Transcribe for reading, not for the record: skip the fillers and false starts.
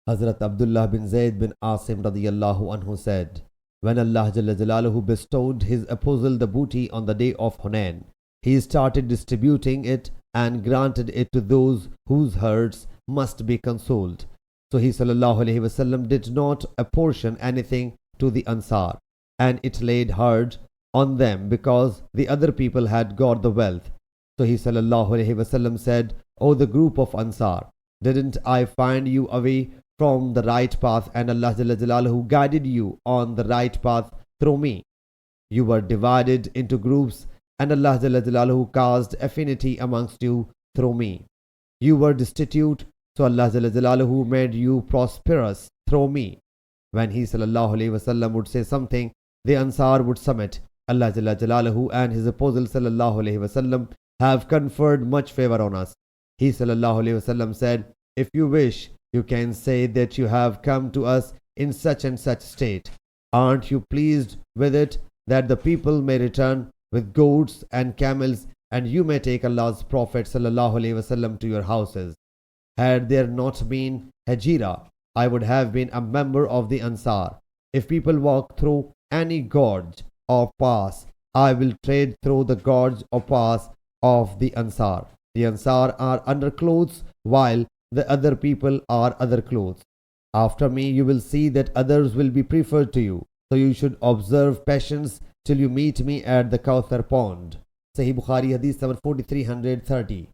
Hazrat Abdullah bin Zayd bin Asim radiyallahu anhu said, when Allah Jalla Jalaluhu bestowed His apostle the booty on the day of Hunain, He started distributing it and granted it to those whose hearts must be consoled. So He sallallahu alaihi wasallam did not apportion anything to the Ansar, and it laid hard on them because the other people had got the wealth. So He sallallahu alaihi wasallam said, O the group of Ansar, didn't I find you away from the right path, and Allah Jalla Jalaluhu guided you on the right path through me? You were divided into groups, and Allah Jalla Jalaluhu caused affinity amongst you through me. You were destitute, so Allah Jalla Jalaluhu made you prosperous through me. When He sallallahu alaihi wasallam would say something, the Ansar would submit. Allah Jalla Jalaluhu and His apostle sallallahu alaihi wasallam have conferred much favor on us. He sallallahu alaihi wasallam said, if you wish, you can say that you have come to us in such and such state. Aren't you pleased with it, that the people may return with goats and camels, and you may take Allah's Prophet sallallahu alaihi wasallam to your houses? Had there not been Hajira, I would have been a member of the Ansar. If people walk through any gorge or pass, I will trade through the gorge or pass of the Ansar. The Ansar are underclothes, while the other people are other clothes. After me, you will see that others will be preferred to you. So you should observe patience till you meet me at the Kawthar pond. Sahih Bukhari Hadith number 4330.